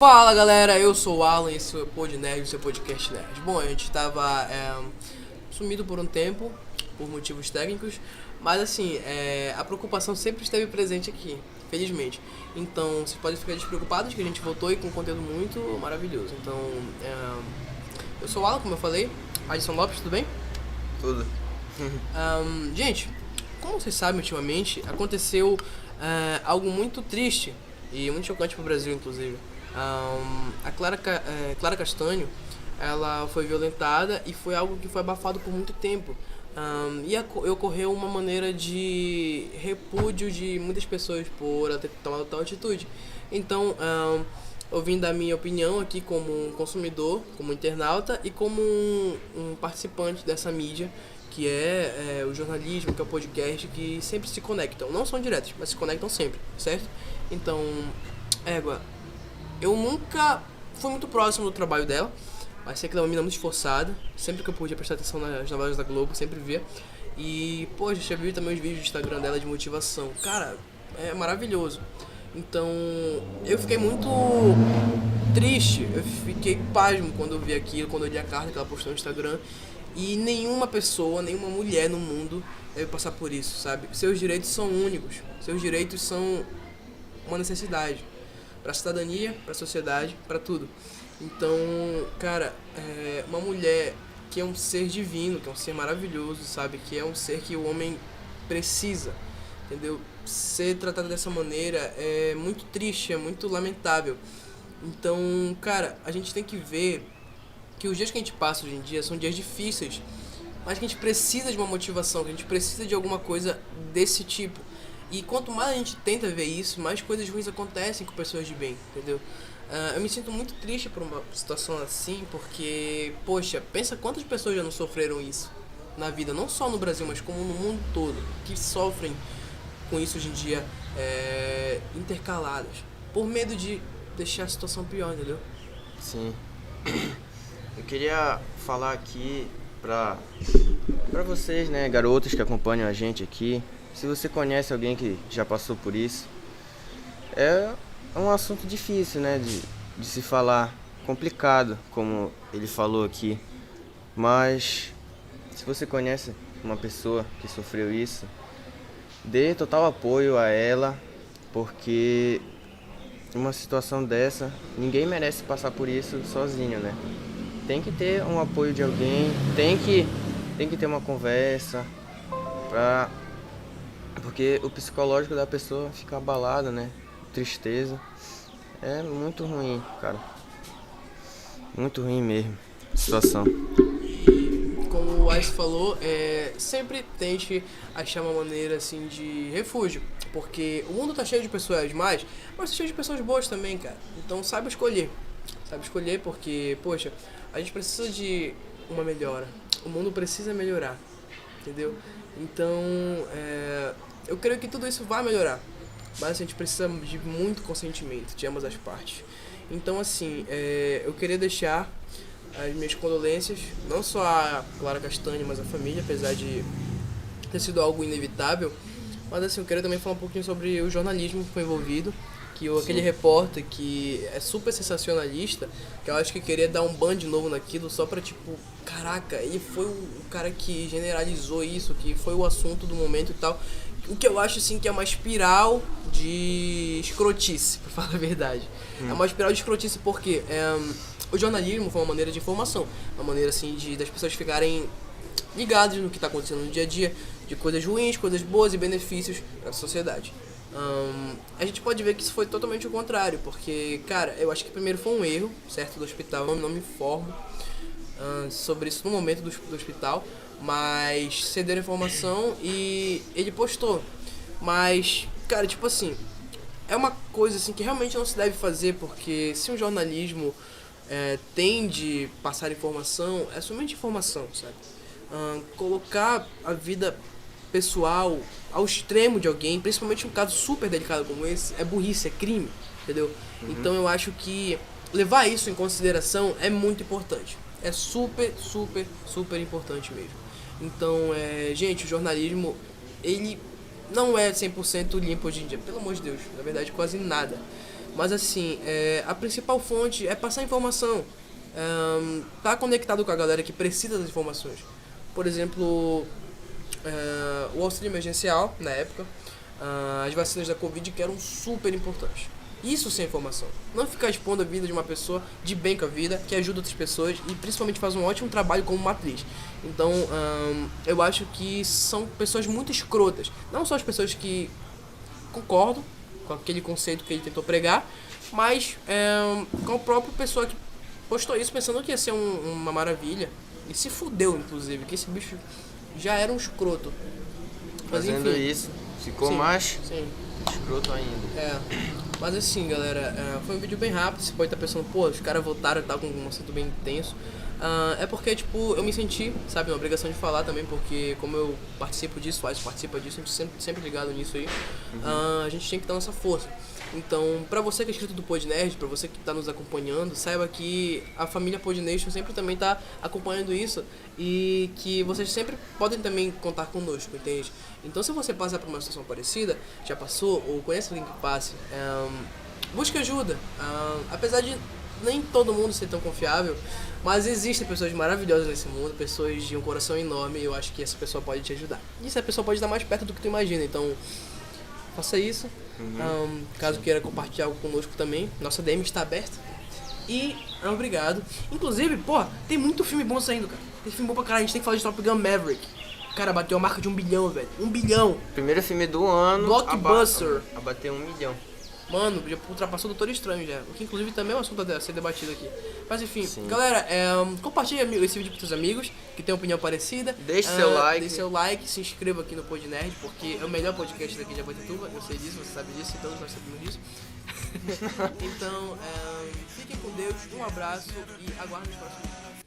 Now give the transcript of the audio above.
Fala galera, eu sou o Alan e esse é o Pod Nerd, o seu podcast nerd. Bom, a gente tava sumido por um tempo, por motivos técnicos, mas assim, a preocupação sempre esteve presente aqui, felizmente. Então, vocês podem ficar despreocupados que a gente voltou e com conteúdo muito maravilhoso. Então, eu sou o Alan, como eu falei, Adson Lopes, tudo bem? Tudo. Gente, como vocês sabem, ultimamente aconteceu algo muito triste e muito chocante pro Brasil, inclusive. A Clara Castanho, ela foi violentada e foi algo que foi abafado por muito tempo. E ocorreu uma maneira de repúdio de muitas pessoas por ela ter tomado tal atitude. Então, eu vim dar minha opinião aqui como um consumidor, como internauta e como um participante dessa mídia, que é o jornalismo, que é o podcast, que sempre se conectam. Não são diretos, mas se conectam sempre, certo? Então, eu nunca fui muito próximo do trabalho dela, mas sei que ela é uma menina muito esforçada. Sempre que eu podia prestar atenção nas novelas da Globo, sempre via. E, pô, já vi também os vídeos do Instagram dela de motivação. Cara, é maravilhoso. Então, eu fiquei muito triste, eu fiquei pasmo quando eu vi aquilo, quando eu li a carta que ela postou no Instagram. E nenhuma pessoa, nenhuma mulher no mundo deve passar por isso, sabe? Seus direitos são únicos, seus direitos são uma necessidade para a cidadania, para a sociedade, para tudo. Então, cara, uma mulher que é um ser divino, que é um ser maravilhoso, sabe? Que é um ser que o homem precisa, entendeu? Ser tratada dessa maneira é muito triste, é muito lamentável. Então, cara, a gente tem que ver que os dias que a gente passa hoje em dia são dias difíceis, mas que a gente precisa de uma motivação, que a gente precisa de alguma coisa desse tipo. E quanto mais a gente tenta ver isso, mais coisas ruins acontecem com pessoas de bem, entendeu? Eu me sinto muito triste por uma situação assim, porque, poxa, pensa quantas pessoas já não sofreram isso na vida, não só no Brasil, mas como no mundo todo, que sofrem com isso hoje em dia, intercaladas, por medo de deixar a situação pior, entendeu? Sim. Eu queria falar aqui pra vocês, né, garotos que acompanham a gente aqui. Se você conhece alguém que já passou por isso, é um assunto difícil, né, de se falar, complicado, como ele falou aqui. Mas se você conhece uma pessoa que sofreu isso, dê total apoio a ela, porque uma situação dessa, ninguém merece passar por isso sozinho, né? Tem que ter um apoio de alguém, tem que ter uma conversa, porque o psicológico da pessoa fica abalado, né? Tristeza. É muito ruim, cara. Muito ruim mesmo a situação. Como o Ice falou, sempre tente achar uma maneira assim de refúgio, porque o mundo tá cheio de pessoas más, mas tá cheio de pessoas boas também, cara. Então saiba escolher porque, poxa, a gente precisa de uma melhora, o mundo precisa melhorar, entendeu? Então, eu creio que tudo isso vai melhorar, mas a gente precisa de muito consentimento de ambas as partes. Então, assim, eu queria deixar as minhas condolências, não só a Clara Castanho, mas a família, apesar de ter sido algo inevitável. Mas assim, eu queria também falar um pouquinho sobre o jornalismo que foi envolvido, aquele repórter que é super sensacionalista, que eu acho que queria dar um ban de novo naquilo só pra tipo, caraca, ele foi o cara que generalizou isso, que foi o assunto do momento e tal. O que eu acho assim que é uma espiral de escrotice, pra falar a verdade. É uma espiral de escrotice porque o jornalismo foi uma maneira de informação, uma maneira assim das pessoas ficarem ligadas no que está acontecendo no dia a dia, de coisas ruins, coisas boas e benefícios para a sociedade. A gente pode ver que isso foi totalmente o contrário, porque, cara, eu acho que primeiro foi um erro, certo, do hospital, eu não me informo sobre isso no momento do hospital, mas cederam informação e ele postou. Mas, cara, tipo assim, é uma coisa assim que realmente não se deve fazer, porque se um jornalismo tem de passar informação, é somente informação, sabe? Colocar a vida pessoal ao extremo de alguém, principalmente um caso super delicado como esse, é burrice, é crime, entendeu? Então eu acho que levar isso em consideração é muito importante. É super, super, super importante mesmo. Então, gente, o jornalismo, ele não é 100% limpo hoje em dia, pelo amor de Deus, na verdade quase nada. Mas assim, a principal fonte é passar informação. Tá conectado com a galera que precisa das informações. Por exemplo, o auxílio emergencial, na época, as vacinas da Covid, que eram super importantes. Isso sem informação. Não ficar expondo a vida de uma pessoa de bem com a vida, que ajuda outras pessoas e principalmente faz um ótimo trabalho como matriz. Então, eu acho que são pessoas muito escrotas. Não só as pessoas que concordam com aquele conceito que ele tentou pregar, mas com a própria pessoa que postou isso pensando que ia ser uma maravilha. E se fudeu, inclusive, que esse bicho já era um escroto. Mas, Fazendo enfim, isso, ficou sim, mais sim. escroto ainda. Mas assim, galera, foi um vídeo bem rápido. Você pode estar pensando, pô, os caras voltaram e tal, com um assunto bem intenso. É porque, tipo, eu me senti, sabe, uma obrigação de falar também, porque como eu participo disso, o Ais participa disso, a gente sempre ligado nisso aí, a gente tem que dar nossa força. Então, pra você que é inscrito do Podnerd, pra você que tá nos acompanhando, saiba que a família Podnation sempre também tá acompanhando isso e que vocês sempre podem também contar conosco, entende? Então, se você passar por uma situação parecida, já passou ou conhece alguém que passe, busque ajuda. Apesar de nem todo mundo ser tão confiável, mas existem pessoas maravilhosas nesse mundo, pessoas de um coração enorme, e eu acho que essa pessoa pode te ajudar. E essa pessoa pode estar mais perto do que tu imagina, então faça isso. Caso queira compartilhar algo conosco também, nossa DM está aberta. E obrigado. Inclusive, pô, tem muito filme bom saindo, cara. Tem filme bom pra caralho, a gente tem que falar de Top Gun Maverick. Cara, bateu a marca de 1 bilhão, velho. 1 bilhão. Primeiro filme do ano. Blockbuster. A bater 1 milhão. Mano, já ultrapassou o Doutor Estranho já. O que inclusive também é um assunto a ser debatido aqui. Mas enfim, Sim. Galera, compartilhe esse vídeo com seus amigos que tem opinião parecida. Deixe seu like. Deixe seu like, se inscreva aqui no Podnerd, porque é o melhor podcast daqui de Abaitetuba. Eu sei disso, você sabe disso, e todos nós sabemos disso. Então, fiquem com Deus, um abraço e aguardem os próximos vídeos.